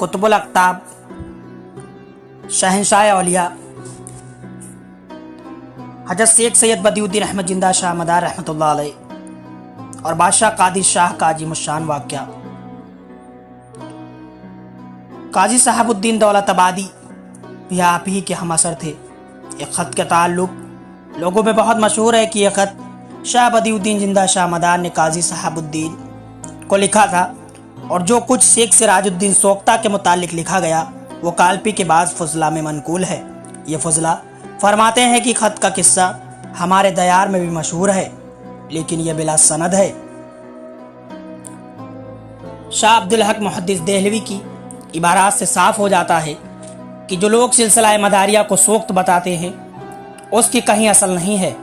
कुतुबुल अक़ताब, शहंशाह औलिया हज़रत शेख सैयद बदियुद्दीन अहमद जिंदा शाह मदार रहमतुल्लाह अलैह और बादशाह कादिर शाह का अजीमुश्शान वाक़या। काजी साहबुद्दीन दौलताबादी भी आप ही के हम असर थे। एक ख़त के ताल्लुक़ लोगों में बहुत मशहूर है कि यह ख़त शाह बदियुद्दीन जिंदा शाह मदार ने काजी साहबुद्दीन को लिखा था और जो कुछ शेख सिराजुद्दीन सोख्ता के मुतालिक लिखा गया वो काल्पी के बाद फजला में मनकूल है। ये फजला फरमाते हैं कि ख़त का किस्सा हमारे दयार में भी मशहूर है, लेकिन यह बिला सनद है। शाह अब्दुल हक मुहद्दिस देहलवी की इबारात से साफ हो जाता है कि जो लोग सिलसिला मदारिया को सोख्त बताते हैं उसकी कहीं असल नहीं है,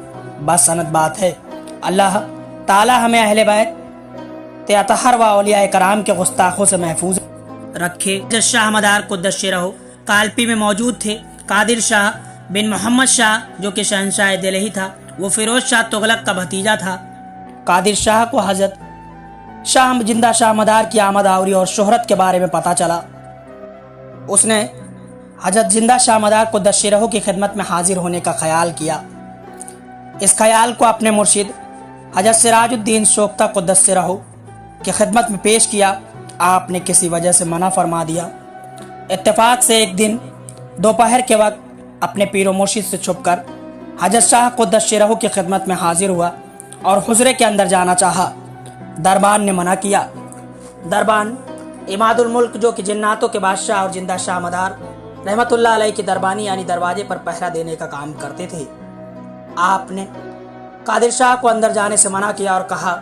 बस सनद बात है। अल्लाह ताला हमें अहले बैत अतहर व औलिया कराम के गुस्ताखों से महफूज रखे। शाह मदार को दश्य रहो काल्पी में मौजूद थे। कादिर शाह बिन मोहम्मद शाह जो कि शहंशाह दिल्ली था, वो फिरोज शाह तुगलक का भतीजा था। कादिर शाह को हजरत शाह जिंदा शाह मदार की आमद आवरी और शोहरत के बारे में पता चला। उसने हजरत जिंदा शाह मदार को दश्य रहो की खिदमत में हाजिर होने का ख्याल किया। इस ख्याल को अपने मुर्शिद हजरत सिराजुद्दीन सोख्ता को दश्य रहो की खिदमत में पेश किया। आपने किसी वजह से मना फरमा दिया। इत्तेफाक से एक दिन दोपहर के वक्त अपने पीरो मुर्शिद से छुपकर हजरत शाह को दश्य रहो की खिदमत में हाजिर हुआ और हुजरे के अंदर जाना चाहा। दरबान ने मना किया। दरबान इमादुल मुल्क जो कि जिन्नातों के बादशाह और जिंदा शाह मदार रहमतुल्लाह अलैह की दरबानी यानी दरवाजे पर पहरा देने का काम करते थे। आपने कादिर शाह को अंदर जाने से मना किया और कहा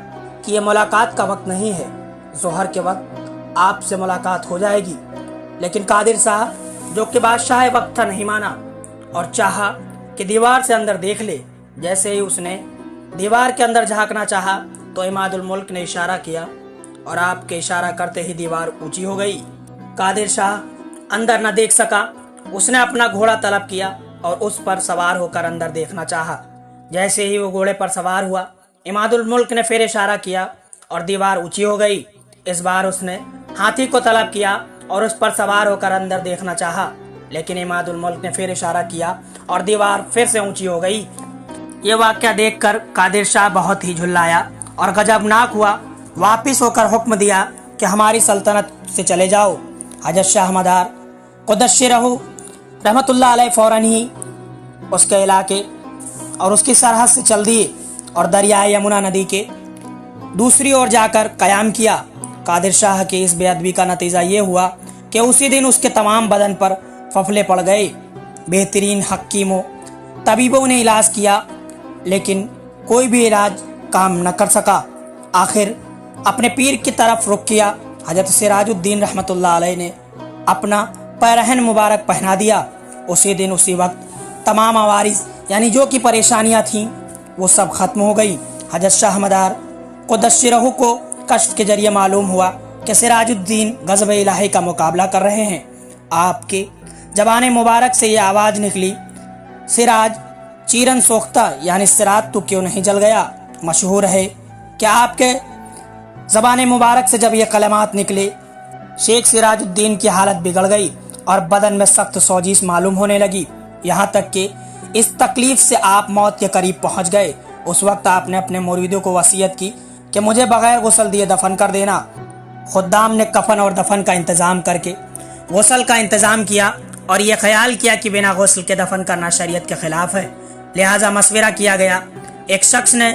कि यह मुलाकात का वक्त नहीं है, जोहर के वक्त आपसे मुलाकात हो जाएगी। लेकिन कादिर शाह जो कि बादशाह वक्त था नहीं माना और चाहा कि दीवार से अंदर देख ले। जैसे ही उसने दीवार के अंदर झांकना चाहा तो इमादुल मुल्क ने इशारा किया और आपके इशारा करते ही दीवार ऊंची हो गई। कादिर शाह अंदर न देख सका। उसने अपना घोड़ा तलब किया और उस पर सवार होकर अंदर देखना चाहा। जैसे ही वो घोड़े पर सवार हुआ, इमादुल मुल्क ने फिर इशारा किया और दीवार ऊंची हो गई। इस बार उसने हाथी को तलब किया और उस पर सवार होकर अंदर देखना चाहा, लेकिन इमादुल मुल्क ने फिर इशारा किया और दीवार फिर से ऊंची हो गई। ये वाक़या देखकर कादिर शाह बहुत ही झुल्लाया और गजबनाक हुआ। वापिस होकर हुक्म दिया कि हमारी सल्तनत से चले जाओ। हजरत शाह मदार को दश्य रहो रहमतुल्लाह अलैह फौरन ही उसके इलाके और उसकी सरहद से चल दिए और दरियाए यमुना नदी के दूसरी ओर जाकर कयाम किया। कादिर शाह के इस बेअदबी का नतीजा ये हुआ कि उसी दिन उसके तमाम बदन पर फफले पड़ गए। बेहतरीन हकीमों तबीबों ने इलाज किया, लेकिन कोई भी इलाज काम न कर सका। आखिर अपने पीर की तरफ रुख किया। हजरत सिराजुद्दीन रहमतुल्लाह अलैह ने अपना पैरहन मुबारक पहना दिया। उसी दिन उसी वक्त तमाम आवारिस यानी जो की परेशानियां थीं वो सब खत्म हो गई। हजरत शाह मदार को दश्य रहो को कष्ट के जरिए मालूम हुआ कि सिराजुद्दीन गज़ब इलाही का मुकाबला कर रहे हैं। आपके जबान मुबारक से ये आवाज़ निकली, सिराज चीरन सोख्ता यानी सिराज तो क्यों नहीं जल गया। मशहूर है कि आपके जबान मुबारक से जब ये कलमात निकले, शेख सिराजुद्दीन की हालत बिगड़ गई और बदन में सख्त सोजिश मालूम होने लगी। यहाँ तक कि इस तकलीफ से आप मौत के करीब पहुँच गए। उस वक्त आपने अपने मुरीदों को वसीयत की कि मुझे बगैर गुस्ल दिए दफन कर देना। खुद्दाम ने कफन और दफन का इंतज़ाम करके गुस्ल का इंतज़ाम किया और यह ख्याल किया कि बिना गुस्ल के दफन करना शरीयत के खिलाफ है, लिहाजा मशवरा किया गया। एक शख्स ने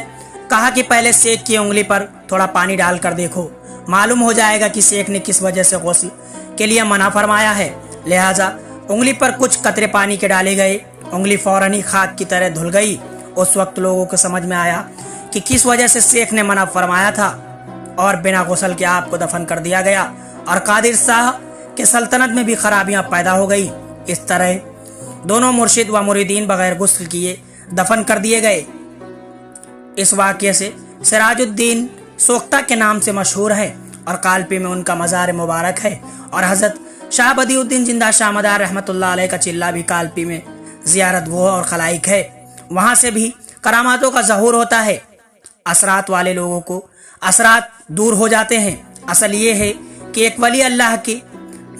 कहा कि पहले शेख की उंगली पर थोड़ा पानी डाल कर देखो, मालूम हो जाएगा कि शेख ने किस वजह से गुस्ल के लिए मना फरमाया है। लिहाजा उंगली पर कुछ कतरे पानी के डाले गए। उंगली फौरन ही खाक की तरह धुल गई। उस वक्त लोगों को समझ में आया कि किस वजह से शेख ने मना फरमाया था और बिना गुस्ल के आपको दफन कर दिया गया और कादिर शाह के सल्तनत में भी खराबियां पैदा हो गई। इस तरह दोनों मुर्शिद व मुरीदीन बगैर गुस्ल किए दफन कर दिए गए। इस वाक़ये से सिराजुद्दीन सोख्ता के नाम से मशहूर है और काल्पी में उनका मज़ार मुबारक है और हज़रत शाह बदियुद्दीन जिंदा शाह मदार रहमतुल्लाह अलैह का चिल्ला भी काल्पी में ज़ियारत वो और खलाइक है। वहाँ से भी करामातों का ज़हूर होता है। असरात वाले लोगों को असरात दूर हो जाते हैं। असल ये है कि एक वली अल्लाह की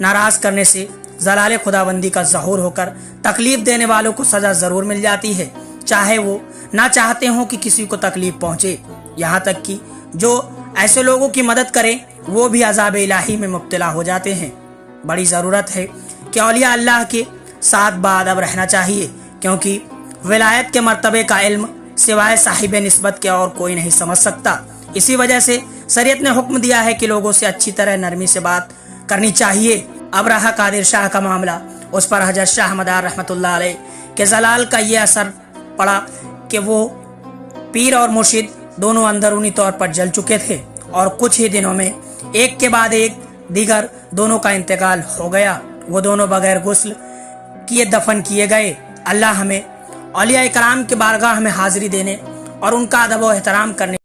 नाराज करने से जलाले खुदाबंदी का ज़हूर होकर तकलीफ देने वालों को सजा जरूर मिल जाती है, चाहे वो ना चाहते हो कि किसी को तकलीफ पहुंचे। यहाँ तक कि जो ऐसे लोगों की मदद करें वो भी अजाब इलाही में मुब्तला हो जाते हैं। बड़ी ज़रूरत है कि औलिया अल्लाह के साथ बाअदब रहना चाहिए, क्योंकि विलायत के मर्तबे का इल्म सिवाय साहिब निस्बत के और कोई नहीं समझ सकता। इसी वजह से शरीयत ने हुक्म दिया है कि लोगों से अच्छी तरह नरमी से बात करनी चाहिए। अब रहा कादिर शाह का मामला, उस पर हजरत शाह मदार रहमतुल्लाह अलैह के जलाल का ये असर पड़ा कि वो पीर और मुर्शिद दोनों अंदरूनी तौर पर जल चुके थे और कुछ ही दिनों में एक के बाद एक दीगर दोनों का इंतकाल हो गया। वो दोनों बगैर गुस्ल किए दफन किए गए। अल्लाह हमें औलिया इकराम के बारगाह में हाजिरी देने और उनका अदब व एहतराम करने